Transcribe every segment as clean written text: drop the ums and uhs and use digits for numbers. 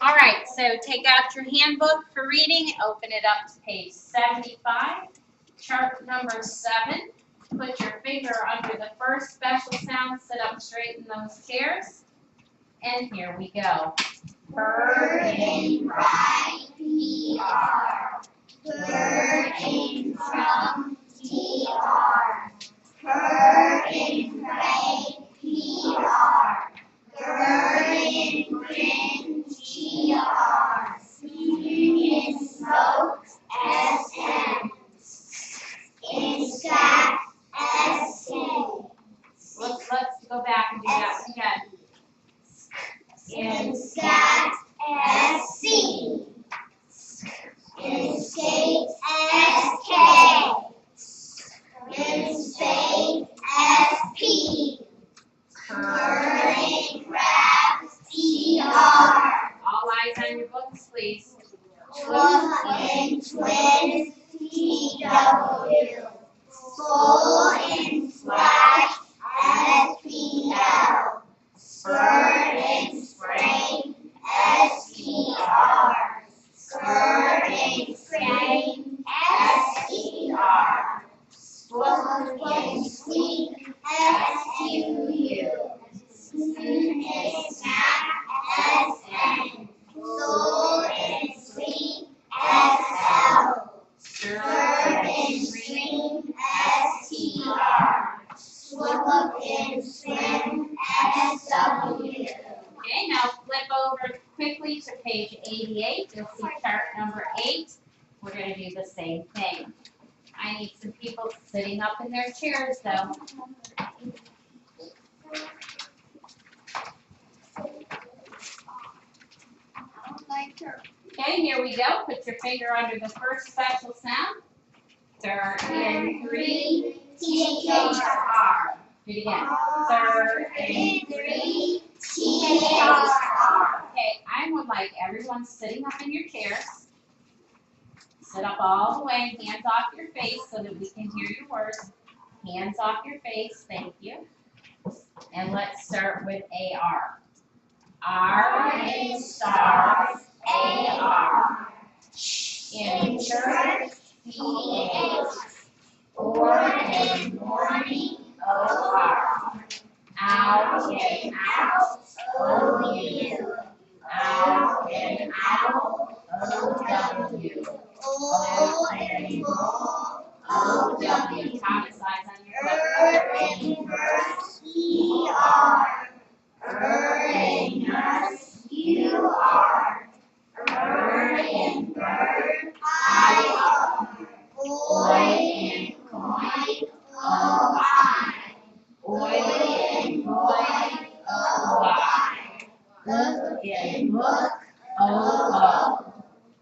All right, so take out your handbook for reading, open it up to page 75, chart number 7. Put your finger under the first special sound, sit up straight in those chairs, and here we go. Bird in bright PR. Bird in from TR. Bird in gray PR. Bird in green GR. In smoke SM. In sky SK. Let's go back and do that again. In sky SC. In skate SK. In spade SP. Curling crab TR. All eyes on your books, please. In twins TW. Full in splash SPL. Spur in spring SPR. Spur in spring SPR. Swoop in squeak SQU. Spoon in snack SN. Soul in sweet SL. Stir in stream STR. Swoop in swim SW. Okay, now flip over quickly to page 88. You'll see chart number 8. We're going to do the same thing. I need some people sitting up in their chairs, though. Okay, here we go. Put your finger under the first special sound. Third in 3, THR. Do it again. Third in 3, THR. Okay, I would like everyone sitting up in your chairs. Sit up all the way, hands off your face so that we can hear your words. Hands off your face, thank you. And let's start with AR. R in stars, AR. In church, PH. Or in morning, OR. Out in out, OU. Out in owl, OW. O in bull, OW. Thomas, eyes on your book. In verse, ER. In nurse, UR. In bird, IR. Boy in coin, OI. Oil in boy, OY. Book in book, OO.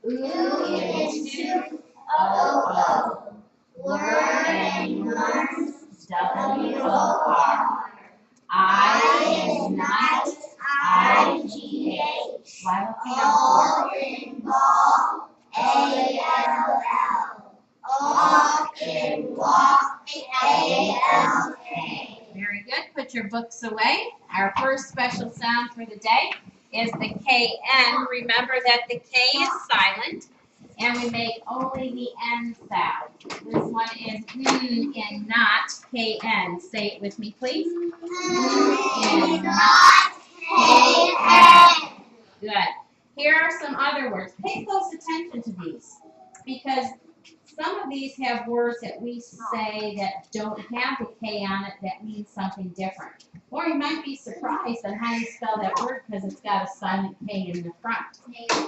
Ooh in soup, OO. Word in worms, WOR. I in night, IGH. All in ball, ALL. Off in walk, ALK. Very good. Put your books away. Our first special sound for the day is the KN. Remember that the K is silent, and we make only the N sound. This one is and not KN. Say it with me, please. In not KN. Good. Here are some other words. Pay close attention to these, because some of these have words that we say that don't have the K on it that means something different. Or you might be surprised on how you spell that word because it's got a silent K in the front.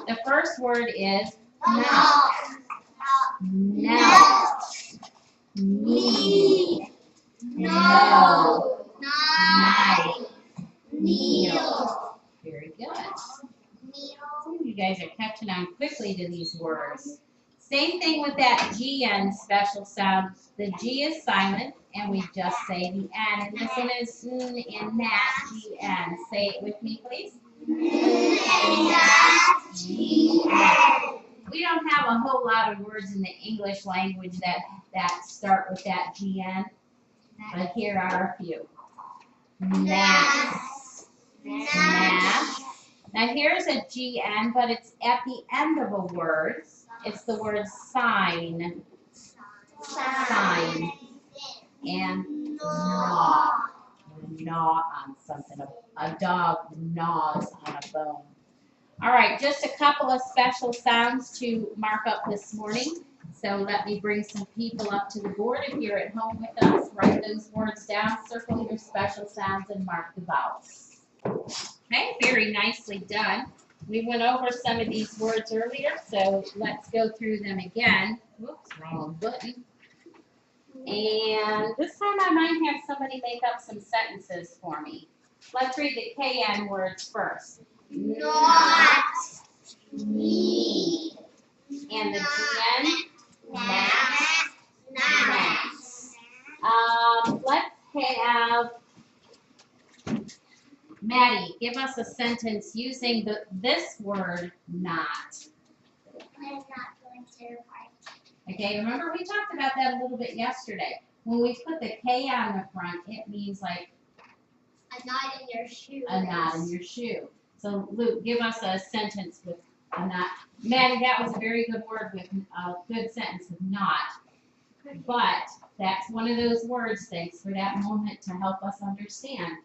The first word is melt. Melt. Need. No. Night. Needle. Very good. You guys are catching on quickly to these words. Same thing with that GN special sound. The G is silent, and we just say the N. And this one is in that GN. Say it with me, please. GN. We don't have a whole lot of words in the English language that start with that GN, but here are a few. Mass. Mass. Now here's a GN, but it's at the end of a word. It's the word sign. Sign. And gnaw. Gnaw on something. A dog gnaws on a bone. All right, just a couple of special sounds to mark up this morning. So let me bring some people up to the board. If you're at home with us, write those words down, circle your special sounds, and mark the vowels. Okay, very nicely done. We went over some of these words earlier, so let's go through them again. Whoops, wrong button. And this time I might have somebody make up some sentences for me. Let's read the KN words first. Not. Need. And the GN? Gnat. Let's have Maddie give us a sentence using this word not. I'm not going to write. Okay, remember we talked about that a little bit yesterday. When we put the K on the front, it means like A knot in your shoe. a knot in your shoe. So Luke, give us a sentence with a knot. Maddie, that was a very good word with a good sentence with not. But that's one of those words, thanks for that moment to help us understand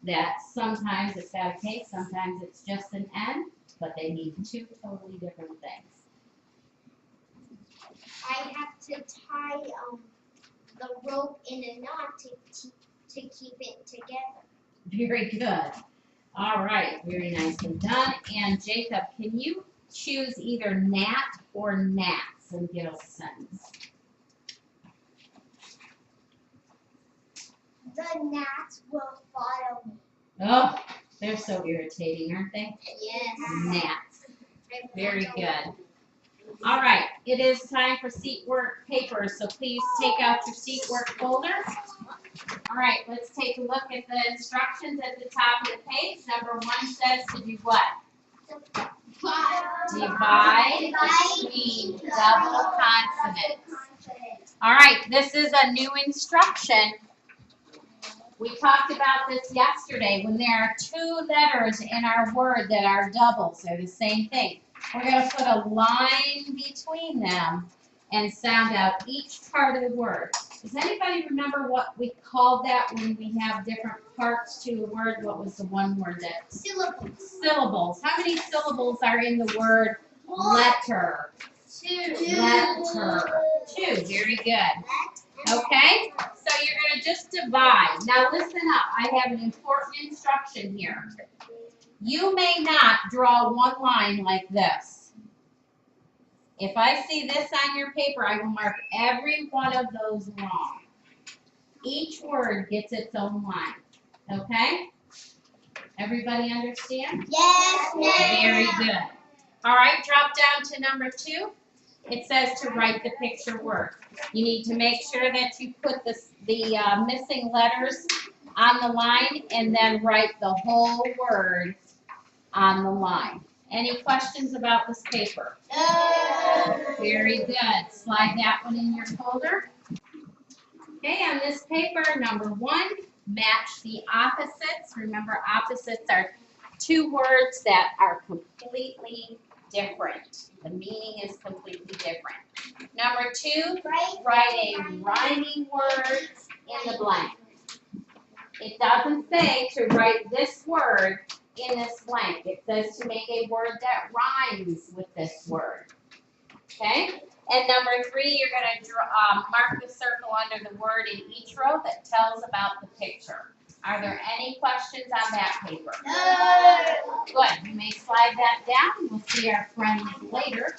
that sometimes it's got a K, sometimes it's just an N, but they mean two totally different things. I have to tie the rope in a knot to keep it together. Very good. All right, very nicely done. And Jacob, can you choose either gnat or gnats and give us a sentence? The gnats will follow me. Oh, they're so irritating, aren't they? Yes. Gnats. Very good. All right, it is time for seat work papers, so please take out your seat work folder. All right, let's take a look at the instructions at the top of the page. Number 1 says to do what? Divide between double consonants. All right, this is a new instruction. We talked about this yesterday. When there are 2 letters in our word that are doubles, they're the same thing. We're going to put a line between them and sound out each part of the word. Does anybody remember what we called that when we have different parts to a word? What was the one word that? Syllables. Syllables. How many syllables are in the word letter? 2. Letter. 2. Very good. Okay? So you're going to just divide. Now listen up. I have an important instruction here. You may not draw one line like this. If I see this on your paper, I will mark every one of those wrong. Each word gets its own line. Okay? Everybody understand? Yes, ma'am. Very good. All right, drop down to number 2. It says to write the picture word. You need to make sure that you put the missing letters on the line and then write the whole word on the line. Any questions about this paper? Very good. Slide that one in your folder. Okay, on this paper, number 1, match the opposites. Remember, opposites are 2 words that are completely different. The meaning is completely different. Number 2, write a rhyming word in the blank. It doesn't say to write this word in this blank. It says to make a word that rhymes with this word. Okay? And number 3, you're going to mark the circle under the word in each row that tells about the picture. Are there any questions on that paper? No. Good. You may slide that down. We'll see our friends later.